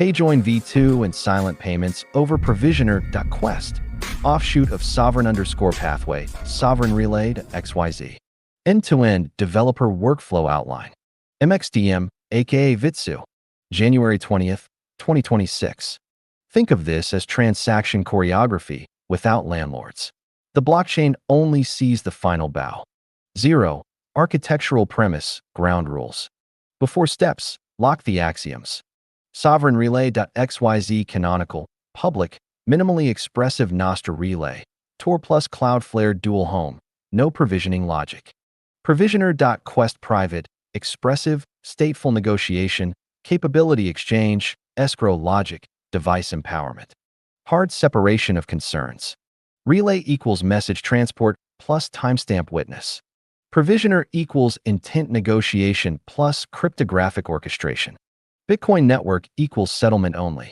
PayJoin v2 and silent payments over provisioner.quest. Offshoot of sovereign_pathway, sovereign relay to XYZ. End-to-end developer workflow outline. MXDM, aka Vitsu. January 20th, 2026. Think of this as transaction choreography without landlords. The blockchain only sees the final bow. 0. Architectural premise, ground rules. Before steps, lock the axioms. Sovereign relay.xyz canonical, public, minimally expressive Nostr relay, Tor plus Cloudflare dual home, no provisioning logic. Provisioner.quest private, expressive, stateful negotiation, capability exchange, escrow logic, device empowerment. Hard separation of concerns. Relay equals message transport plus timestamp witness. Provisioner equals intent negotiation plus cryptographic orchestration. Bitcoin network equals settlement only.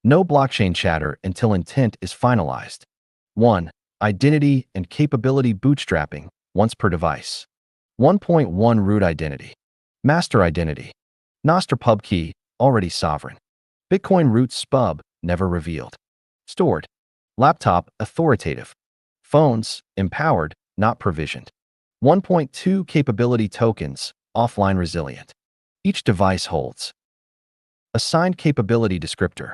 No blockchain chatter until intent is finalized. 1. Identity and capability bootstrapping, once per device. 1.1 Root identity. Master identity. Nostr pub key, already sovereign. Bitcoin root spub, never revealed. Stored. Laptop, authoritative. Phones, empowered, not provisioned. 1.2 Capability tokens, offline resilient. Each device holds. Assigned capability descriptor.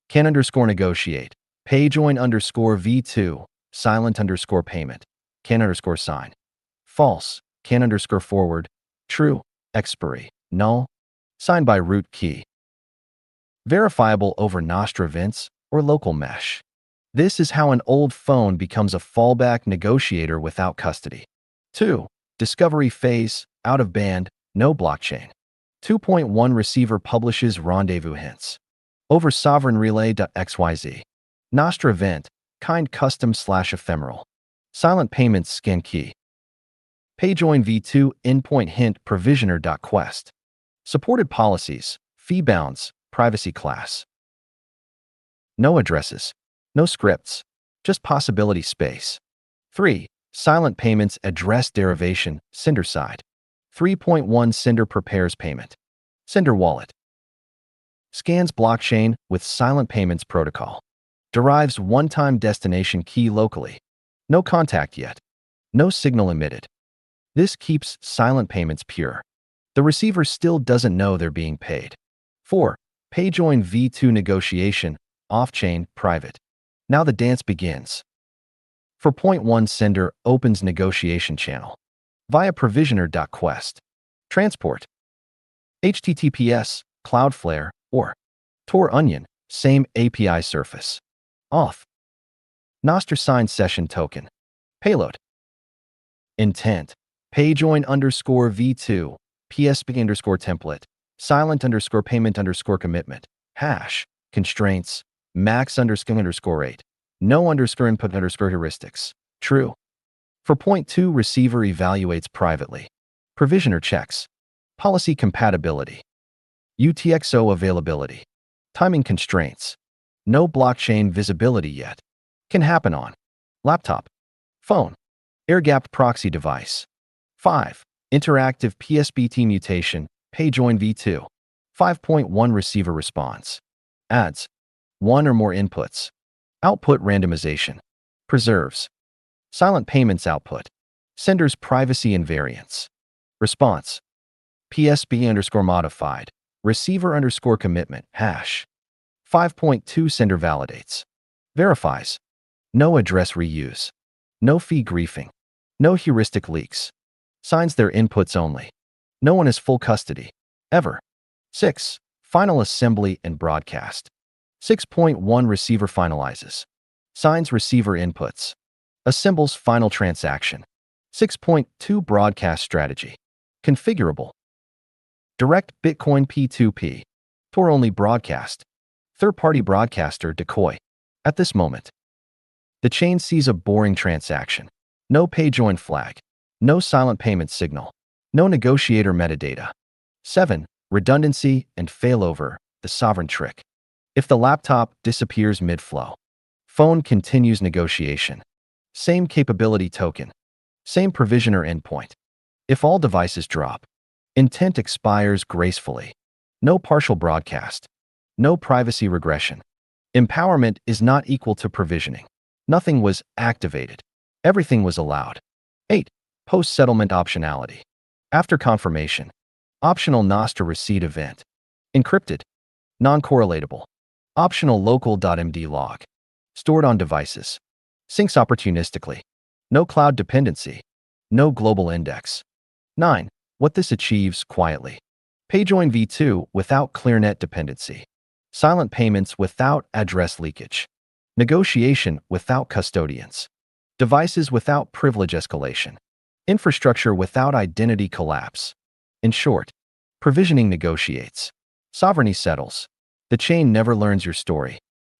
Can_negotiate. PayJoin_v2, silent_payment. Can_sign. False. Can_forward. True. Expiry. Null. Signed by root key. Verifiable over Nostr events or local mesh. This is how an old phone becomes a fallback negotiator without custody. 2. Discovery phase, out of band, no blockchain. 2.1 Receiver publishes rendezvous hints. Over sovereign relay.xyz. Nostr event, kind custom/ephemeral. Silent payments scan key. PayJoin v2 endpoint hint provisioner.quest. Supported policies, fee bounds, privacy class. No addresses, no scripts, just possibility space. 3. Silent payments address derivation, sender side. 3.1 Sender prepares payment. Sender wallet. Scans blockchain with silent payments protocol. Derives one-time destination key locally. No contact yet. No signal emitted. This keeps silent payments pure. The receiver still doesn't know they're being paid. 4. PayJoin v2 negotiation, off-chain, private. Now the dance begins. 4.1 Sender opens negotiation channel. Via provisioner.quest. Transport. HTTPS, Cloudflare, or Tor Onion, same API surface. Auth. Nostr signed session token. Payload. Intent. PayJoin_v2, PSP_template, silent_payment_commitment, hash, constraints, max_8, no_input_ heuristics. True. 4.2 Receiver evaluates privately. Provisioner checks. Policy compatibility. UTXO availability. Timing constraints. No blockchain visibility yet. Can happen on laptop, phone, air-gapped proxy device. 5. Interactive PSBT mutation, PayJoin v2. 5.1 Receiver response. Adds. 1 or more inputs. Output randomization. Preserves. Silent payments output. Sender's privacy invariance. Response. PSB_modified. Receiver_commitment, hash. 5.2 Sender validates. Verifies. No address reuse. No fee griefing. No heuristic leaks. Signs their inputs only. No one has full custody. Ever. 6. Final assembly and broadcast. 6.1 Receiver finalizes. Signs receiver inputs. Assembles final transaction. 6.2 Broadcast strategy. Configurable. Direct Bitcoin P2P. Tor-only broadcast. Third-party broadcaster decoy. At this moment, the chain sees a boring transaction. No PayJoin flag. No silent payment signal. No negotiator metadata. 7. Redundancy and failover, the sovereign trick. If the laptop disappears mid-flow, phone continues negotiation. Same capability token. Same provisioner endpoint. If all devices drop, intent expires gracefully. No partial broadcast. No privacy regression. Empowerment is not equal to provisioning. Nothing was activated. Everything was allowed. 8. Post-settlement optionality. After confirmation. Optional Nostr receipt event. Encrypted. Non-correlatable. Optional local.md log. Stored on devices. Syncs opportunistically. No cloud dependency. No global index. 9. What this achieves quietly. PayJoin v2 without ClearNet dependency. Silent payments without address leakage. Negotiation without custodians. Devices without privilege escalation. Infrastructure without identity collapse. In short, provisioning negotiates. Sovereignty settles. The chain never learns your story.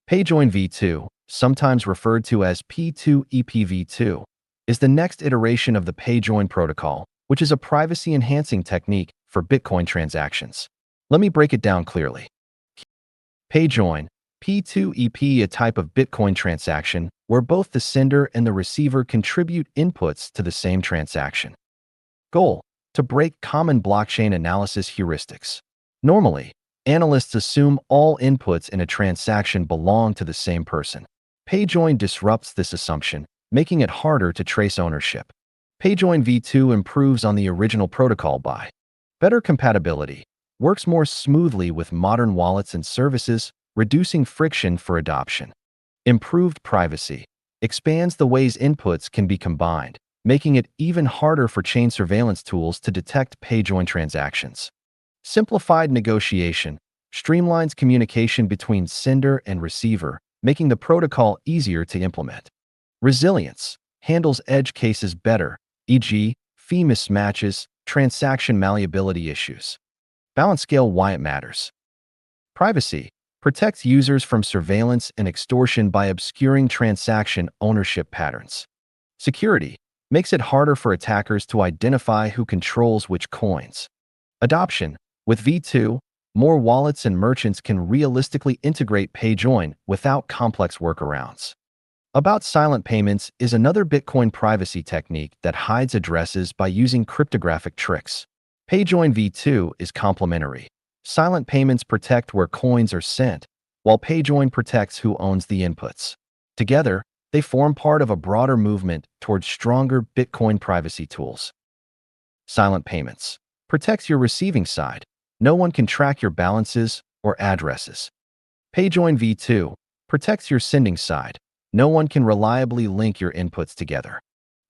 PayJoin v2, sometimes referred to as P2EPv2, is the next iteration of the PayJoin protocol, which is a privacy-enhancing technique for Bitcoin transactions. Let me break it down clearly. PayJoin, P2EP, a type of Bitcoin transaction where both the sender and the receiver contribute inputs to the same transaction. Goal: to break common blockchain analysis heuristics. Normally, analysts assume all inputs in a transaction belong to the same person. PayJoin disrupts this assumption, making it harder to trace ownership. PayJoin v2 improves on the original protocol by better compatibility, works more smoothly with modern wallets and services, reducing friction for adoption. Improved privacy, expands the ways inputs can be combined, making it even harder for chain surveillance tools to detect PayJoin transactions. Simplified negotiation, streamlines communication between sender and receiver, making the protocol easier to implement. Resilience, handles edge cases better, e.g., fee mismatches, transaction malleability issues. Balance scale, why it matters. Privacy, protects users from surveillance and extortion by obscuring transaction ownership patterns. Security, makes it harder for attackers to identify who controls which coins. Adoption, with v2, more wallets and merchants can realistically integrate PayJoin without complex workarounds. About silent payments is another Bitcoin privacy technique that hides addresses by using cryptographic tricks. PayJoin v2 is complementary. Silent payments protect where coins are sent, while PayJoin protects who owns the inputs. Together, they form part of a broader movement towards stronger Bitcoin privacy tools. Silent payments protects your receiving side. No one can track your balances or addresses. PayJoin v2 protects your sending side. No one can reliably link your inputs together.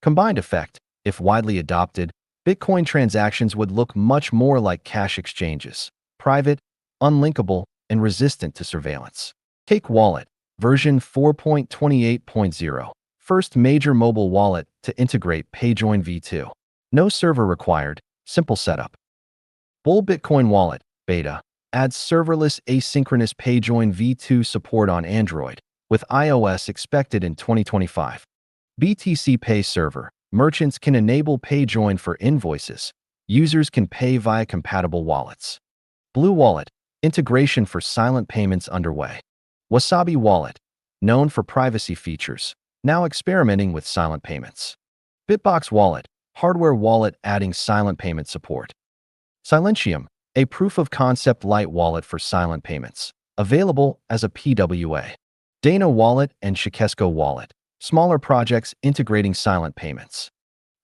Combined effect, if widely adopted, Bitcoin transactions would look much more like cash exchanges. Private, unlinkable, and resistant to surveillance. Cake Wallet, version 4.28.0, first major mobile wallet to integrate PayJoin v2. No server required, simple setup. Bull Bitcoin Wallet, beta, adds serverless asynchronous PayJoin v2 support on Android, with iOS expected in 2025. BTC Pay Server, merchants can enable PayJoin for invoices. Users can pay via compatible wallets. Blue Wallet, integration for silent payments underway. Wasabi Wallet, known for privacy features, now experimenting with silent payments. Bitbox Wallet, hardware wallet adding silent payment support. Silentium, a proof-of-concept light wallet for silent payments, available as a PWA. Dana Wallet and Shikesco Wallet, smaller projects integrating silent payments.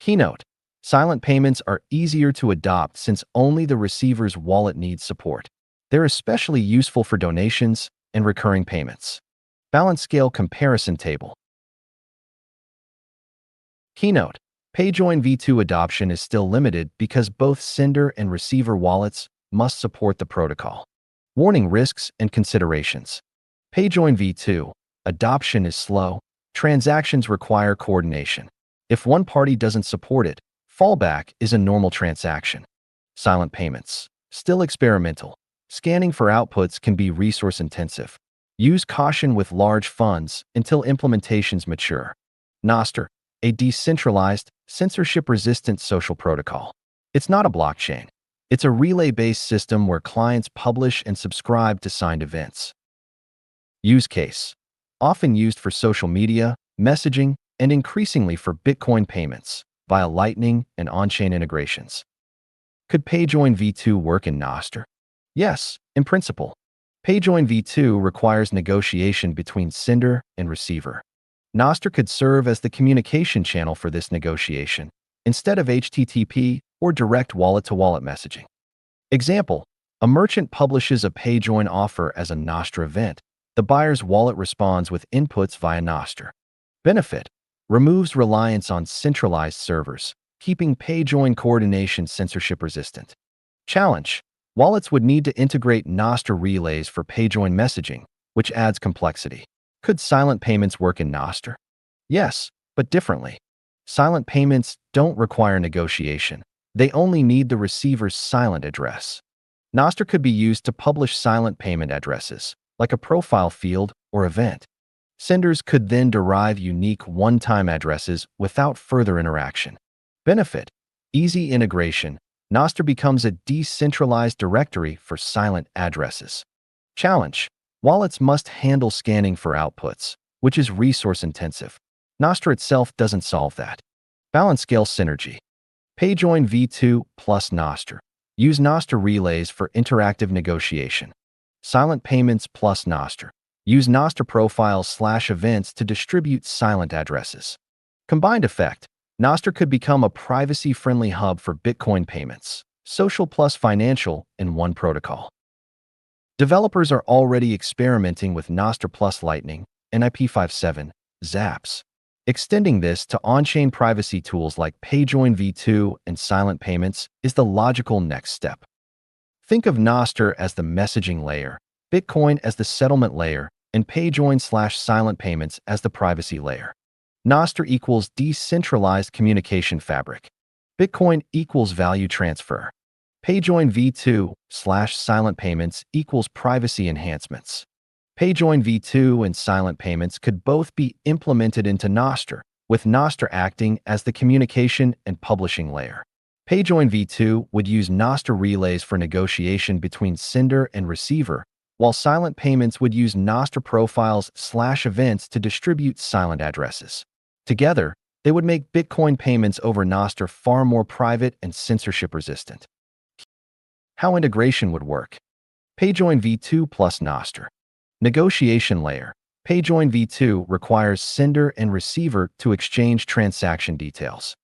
Keynote, silent payments are easier to adopt since only the receiver's wallet needs support. They're especially useful for donations and recurring payments. Balance scale comparison table. Keynote, PayJoin v2 adoption is still limited because both sender and receiver wallets must support the protocol. Warning: risks and considerations. PayJoin v2 adoption is slow. Transactions require coordination. If one party doesn't support it, fallback is a normal transaction. Silent payments, still experimental. Scanning for outputs can be resource-intensive. Use caution with large funds until implementations mature. Nostr, a decentralized, censorship-resistant social protocol. It's not a blockchain. It's a relay-based system where clients publish and subscribe to signed events. Use case, often used for social media, messaging, and increasingly for Bitcoin payments via Lightning and on-chain integrations. Could PayJoin v2 work in Nostr? Yes, in principle. PayJoin v2 requires negotiation between sender and receiver. Nostr could serve as the communication channel for this negotiation, instead of HTTP or direct wallet-to-wallet messaging. Example: a merchant publishes a PayJoin offer as a Nostr event. The buyer's wallet responds with inputs via Nostr. Benefit: removes reliance on centralized servers, keeping PayJoin coordination censorship-resistant. Challenge: wallets would need to integrate Nostr relays for PayJoin messaging, which adds complexity. Could silent payments work in Nostr? Yes, but differently. Silent payments don't require negotiation. They only need the receiver's silent address. Nostr could be used to publish silent payment addresses, like a profile field or event. Senders could then derive unique one-time addresses without further interaction. Benefit: easy integration. Nostr becomes a decentralized directory for silent addresses. Challenge: wallets must handle scanning for outputs, which is resource-intensive. Nostr itself doesn't solve that. Balance scale synergy. PayJoin v2 plus Nostr. Use Nostr relays for interactive negotiation. Silent payments plus Nostr. Use Nostr profiles/events to distribute silent addresses. Combined effect: Nostr could become a privacy-friendly hub for Bitcoin payments, social plus financial in one protocol. Developers are already experimenting with Nostr plus Lightning, NIP57, Zaps. Extending this to on-chain privacy tools like PayJoin v2 and silent payments is the logical next step. Think of Nostr as the messaging layer, Bitcoin as the settlement layer, and PayJoin/silent payments as the privacy layer. Nostr equals decentralized communication fabric. Bitcoin equals value transfer. PayJoin v2/silent payments equals privacy enhancements. PayJoin v2 and silent payments could both be implemented into Nostr, with Nostr acting as the communication and publishing layer. PayJoin v2 would use Nostr relays for negotiation between sender and receiver, while silent payments would use Nostr profiles/events to distribute silent addresses. Together, they would make Bitcoin payments over Nostr far more private and censorship-resistant. How integration would work. PayJoin v2 plus Nostr. Negotiation layer. PayJoin v2 requires sender and receiver to exchange transaction details.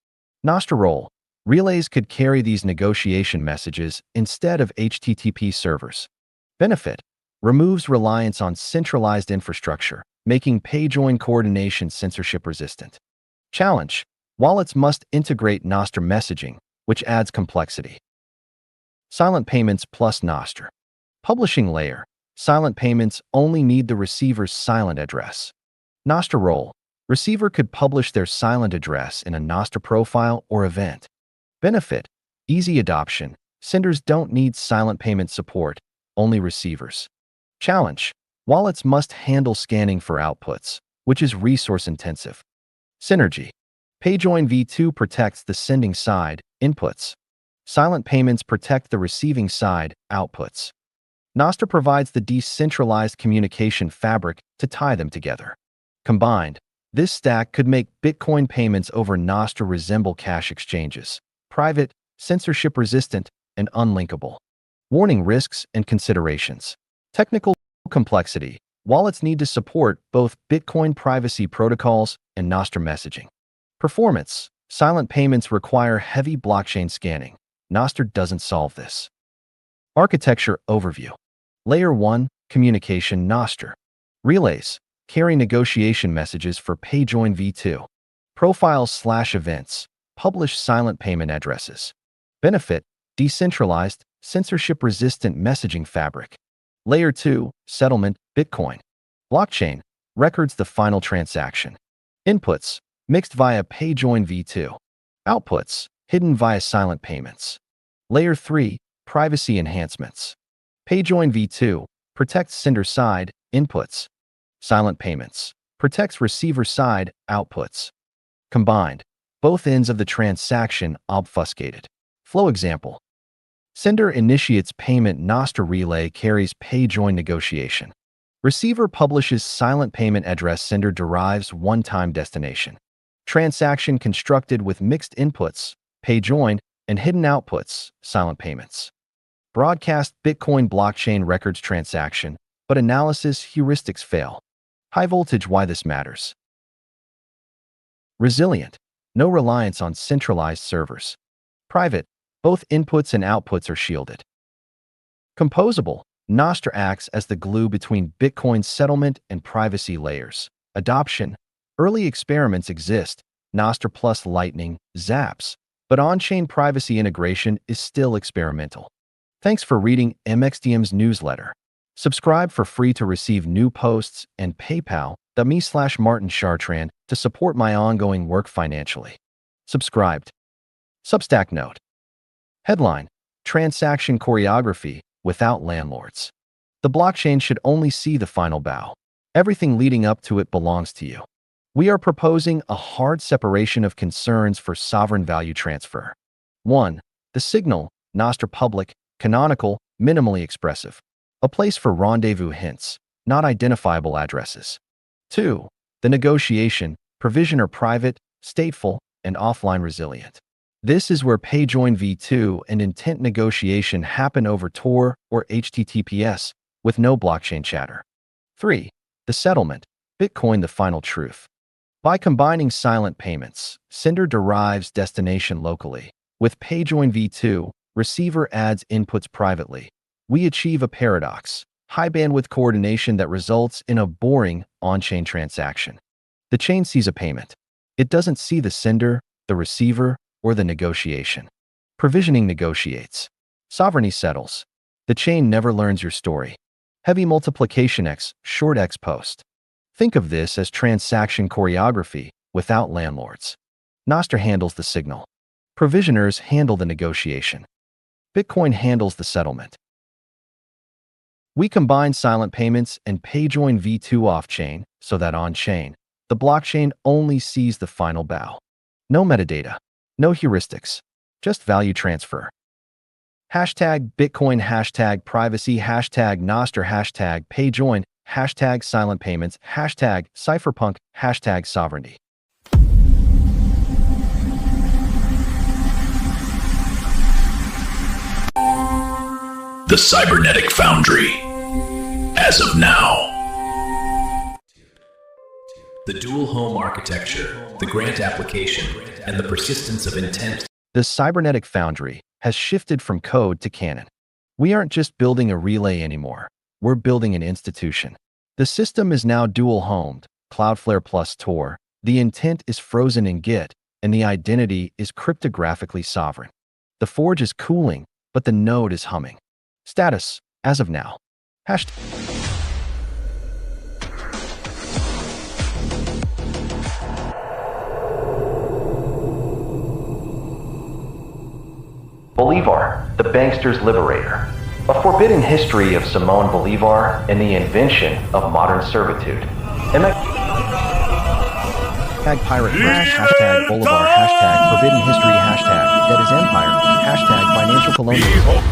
Nostr role. Relays could carry these negotiation messages instead of HTTP servers. Benefit: removes reliance on centralized infrastructure, making PayJoin coordination censorship-resistant. Challenge: wallets must integrate Nostr messaging, which adds complexity. Silent payments plus Nostr. Publishing layer. Silent payments only need the receiver's silent address. Nostr role. Receiver could publish their silent address in a Nostr profile or event. Benefit: easy adoption. Senders don't need silent payment support, only receivers. Challenge: wallets must handle scanning for outputs, which is resource-intensive. Synergy. PayJoin v2 protects the sending side, inputs. Silent payments protect the receiving side, outputs. Nostr provides the decentralized communication fabric to tie them together. Combined, this stack could make Bitcoin payments over Nostr resemble cash exchanges: private, censorship-resistant, and unlinkable. Warning: risks and considerations. Technical complexity. Wallets need to support both Bitcoin privacy protocols and Nostr messaging. Performance. Silent payments require heavy blockchain scanning. Nostr doesn't solve this. Architecture overview. Layer 1, communication Nostr. Relays carry negotiation messages for PayJoin v2. Profiles/events publish silent payment addresses. Benefit: decentralized, censorship-resistant messaging fabric. Layer 2, settlement, Bitcoin. Blockchain records the final transaction. Inputs mixed via PayJoin v2. Outputs hidden via silent payments. Layer 3, privacy enhancements. PayJoin v2 protects sender side, inputs. Silent payments protects receiver side, outputs. Combined, both ends of the transaction obfuscated. Flow example. Sender initiates payment. Nostr relay carries PayJoin negotiation. Receiver publishes silent payment address. Sender derives one-time destination. Transaction constructed with mixed inputs, PayJoin, and hidden outputs, silent payments. Broadcast Bitcoin blockchain records transaction, but analysis heuristics fail. High voltage, why this matters. Resilient, no reliance on centralized servers. Private, both inputs and outputs are shielded. Composable, Nostr acts as the glue between Bitcoin's settlement and privacy layers. Adoption, early experiments exist, Nostr plus Lightning, Zaps, but on-chain privacy integration is still experimental. Thanks for reading MXDM's newsletter. Subscribe for free to receive new posts and PayPal.me/Martin Chartrand to support my ongoing work financially. Subscribed. Substack note. Headline: Transaction choreography without landlords. The blockchain should only see the final bow. Everything leading up to it belongs to you. We are proposing a hard separation of concerns for sovereign value transfer. 1. The signal, Nostr public, canonical, minimally expressive. A place for rendezvous hints, not identifiable addresses. 2. The negotiation, provisioner private, stateful, and offline resilient. This is where PayJoin v2 and intent negotiation happen over Tor or HTTPS, with no blockchain chatter. 3. The settlement, Bitcoin the final truth. By combining silent payments, sender derives destination locally. With PayJoin v2, receiver adds inputs privately. We achieve a paradox, high bandwidth coordination that results in a boring on-chain transaction. The chain sees a payment. It doesn't see the sender, the receiver, or the negotiation. Provisioning negotiates. Sovereignty settles. The chain never learns your story. Heavy multiplication x, short x post. Think of this as transaction choreography without landlords. Nostr handles the signal. Provisioners handle the negotiation. Bitcoin handles the settlement. We combine silent payments and PayJoin v2 off-chain so that on-chain, the blockchain only sees the final bow. No metadata, no heuristics, just value transfer. Hashtag Bitcoin, hashtag privacy, hashtag Nostr, hashtag PayJoin, hashtag silent payments, hashtag cypherpunk, hashtag sovereignty. The Cybernetic Foundry. As of now. The dual home architecture, the grant application, and the persistence of intent. The Cybernetic Foundry has shifted from code to canon. We aren't just building a relay anymore. We're building an institution. The system is now dual-homed, Cloudflare plus Tor. The intent is frozen in Git, and the identity is cryptographically sovereign. The forge is cooling, but the node is humming. Status, as of now. Bolivar, the bankster's liberator. A forbidden history of Simón Bolívar and the invention of modern servitude. Hashtag pirate crash, hashtag Bolivar, hashtag forbidden history, hashtag dead is empire, hashtag financial colonialism.